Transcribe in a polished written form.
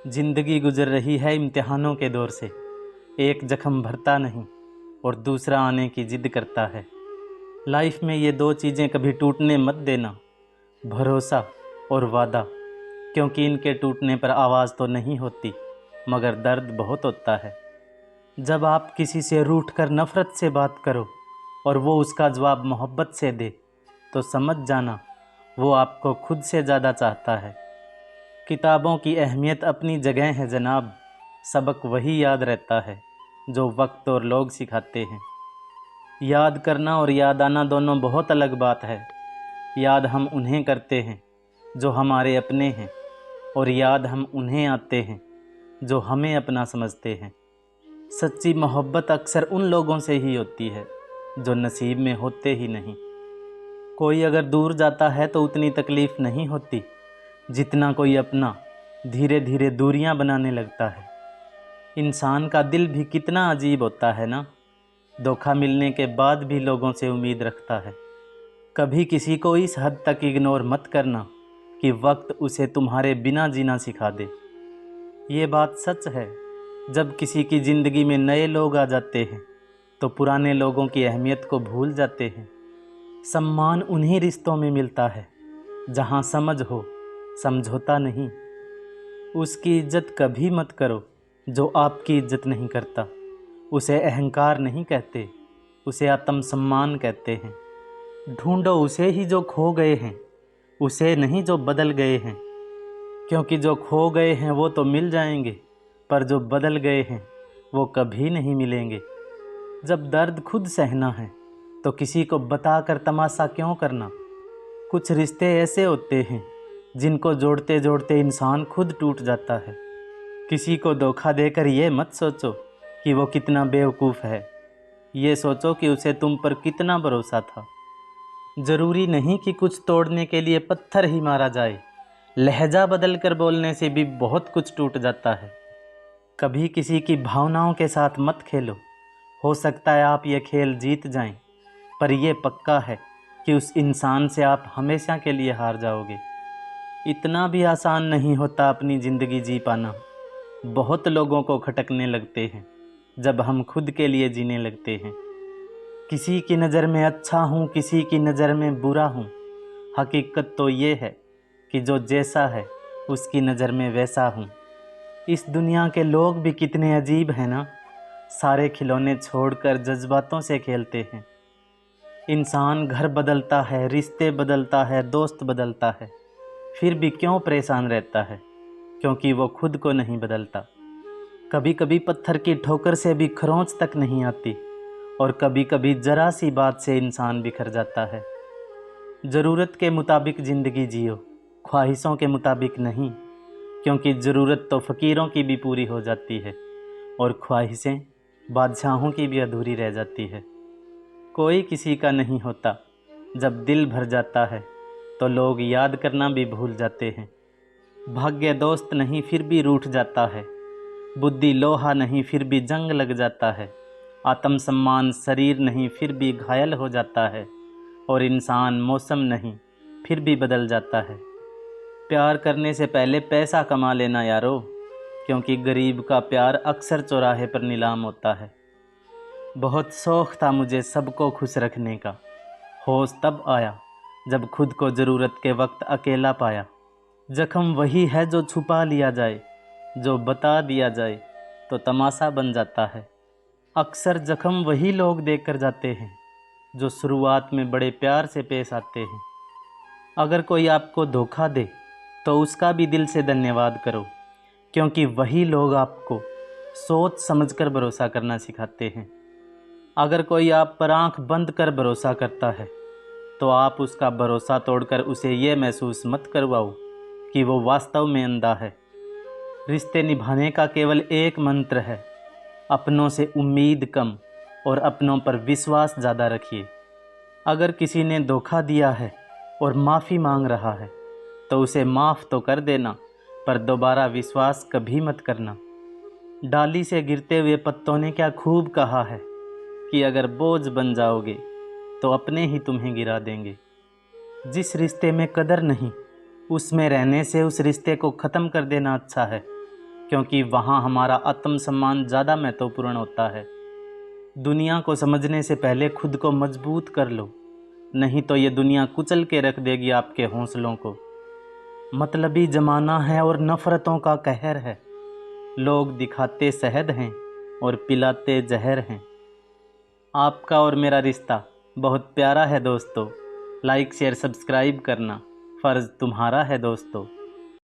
जिंदगी गुजर रही है इम्तिहानों के दौर से। एक जख्म भरता नहीं और दूसरा आने की जिद करता है। लाइफ में ये दो चीज़ें कभी टूटने मत देना, भरोसा और वादा, क्योंकि इनके टूटने पर आवाज़ तो नहीं होती मगर दर्द बहुत होता है। जब आप किसी से रूठ कर नफ़रत से बात करो और वो उसका जवाब मोहब्बत से दे तो समझ जाना वो आपको खुद से ज़्यादा चाहता है। किताबों की अहमियत अपनी जगह है जनाब, सबक वही याद रहता है जो वक्त और लोग सिखाते हैं। याद करना और याद आना दोनों बहुत अलग बात है। याद हम उन्हें करते हैं जो हमारे अपने हैं और याद हम उन्हें आते हैं जो हमें अपना समझते हैं। सच्ची मोहब्बत अक्सर उन लोगों से ही होती है जो नसीब में होते ही नहीं। कोई अगर दूर जाता है तो उतनी तकलीफ़ नहीं होती जितना कोई अपना धीरे धीरे दूरियां बनाने लगता है। इंसान का दिल भी कितना अजीब होता है ना, धोखा मिलने के बाद भी लोगों से उम्मीद रखता है। कभी किसी को इस हद तक इग्नोर मत करना कि वक्त उसे तुम्हारे बिना जीना सिखा दे। ये बात सच है, जब किसी की ज़िंदगी में नए लोग आ जाते हैं तो पुराने लोगों की अहमियत को भूल जाते हैं। सम्मान उन्हीं रिश्तों में मिलता है जहाँ समझ हो, समझौता नहीं। उसकी इज्जत कभी मत करो जो आपकी इज्जत नहीं करता। उसे अहंकार नहीं कहते, उसे आत्मसम्मान कहते हैं। ढूंढो उसे ही जो खो गए हैं, उसे नहीं जो बदल गए हैं, क्योंकि जो खो गए हैं वो तो मिल जाएंगे पर जो बदल गए हैं वो कभी नहीं मिलेंगे। जब दर्द खुद सहना है तो किसी को बताकर तमाशा क्यों करना। कुछ रिश्ते ऐसे होते हैं जिनको जोड़ते जोड़ते इंसान खुद टूट जाता है। किसी को धोखा देकर ये मत सोचो कि वो कितना बेवकूफ़ है, ये सोचो कि उसे तुम पर कितना भरोसा था। ज़रूरी नहीं कि कुछ तोड़ने के लिए पत्थर ही मारा जाए, लहजा बदल कर बोलने से भी बहुत कुछ टूट जाता है। कभी किसी की भावनाओं के साथ मत खेलो, हो सकता है आप ये खेल जीत जाएं, पर यह पक्का है कि उस इंसान से आप हमेशा के लिए हार जाओगे। इतना भी आसान नहीं होता अपनी ज़िंदगी जी पाना। बहुत लोगों को खटकने लगते हैं जब हम खुद के लिए जीने लगते हैं। किसी की नज़र में अच्छा हूँ, किसी की नज़र में बुरा हूँ। हकीकत तो ये है कि जो जैसा है उसकी नज़र में वैसा हूँ। इस दुनिया के लोग भी कितने अजीब हैं ना, सारे खिलौने छोड़कर जज्बातों से खेलते हैं। इंसान घर बदलता है, रिश्ते बदलता है, दोस्त बदलता है, फिर भी क्यों परेशान रहता है? क्योंकि वो खुद को नहीं बदलता। कभी कभी पत्थर की ठोकर से भी खरोंच तक नहीं आती और कभी कभी ज़रा सी बात से इंसान बिखर जाता है। ज़रूरत के मुताबिक ज़िंदगी जियो, ख्वाहिशों के मुताबिक नहीं, क्योंकि ज़रूरत तो फ़कीरों की भी पूरी हो जाती है और ख्वाहिशें बादशाहों की भी अधूरी रह जाती है। कोई किसी का नहीं होता, जब दिल भर जाता है तो लोग याद करना भी भूल जाते हैं। भाग्य दोस्त नहीं फिर भी रूठ जाता है, बुद्धि लोहा नहीं फिर भी जंग लग जाता है, आत्मसम्मान शरीर नहीं फिर भी घायल हो जाता है और इंसान मौसम नहीं फिर भी बदल जाता है। प्यार करने से पहले पैसा कमा लेना यारो, क्योंकि गरीब का प्यार अक्सर चौराहे पर नीलाम होता है। बहुत शौक़ था मुझे सबको खुश रखने का, होश तब आया जब खुद को ज़रूरत के वक्त अकेला पाया। जख्म वही है जो छुपा लिया जाए, जो बता दिया जाए तो तमाशा बन जाता है। अक्सर जख्म वही लोग देख कर जाते हैं जो शुरुआत में बड़े प्यार से पेश आते हैं। अगर कोई आपको धोखा दे तो उसका भी दिल से धन्यवाद करो, क्योंकि वही लोग आपको सोच समझकर भरोसा करना सिखाते हैं। अगर कोई आप पर आंख बंद कर भरोसा करता है तो आप उसका भरोसा तोड़कर उसे ये महसूस मत करवाओ कि वो वास्तव में अंधा है। रिश्ते निभाने का केवल एक मंत्र है, अपनों से उम्मीद कम और अपनों पर विश्वास ज़्यादा रखिए। अगर किसी ने धोखा दिया है और माफ़ी मांग रहा है तो उसे माफ़ तो कर देना, पर दोबारा विश्वास कभी मत करना। डाली से गिरते हुए पत्तों ने क्या खूब कहा है कि अगर बोझ बन जाओगे तो अपने ही तुम्हें गिरा देंगे। जिस रिश्ते में कदर नहीं, उसमें रहने से उस रिश्ते को ख़त्म कर देना अच्छा है। क्योंकि वहाँ हमारा आत्मसम्मान ज़्यादा महत्वपूर्ण होता है। दुनिया को समझने से पहले खुद को मजबूत कर लो, नहीं तो ये दुनिया कुचल के रख देगी आपके हौसलों को। मतलबी ज़माना है और नफ़रतों का कहर है। लोग दिखाते शहद हैं और पिलाते जहर हैं। आपका और मेरा रिश्ता बहुत प्यारा है दोस्तों। लाइक शेयर सब्सक्राइब करना फ़र्ज़ तुम्हारा है दोस्तों।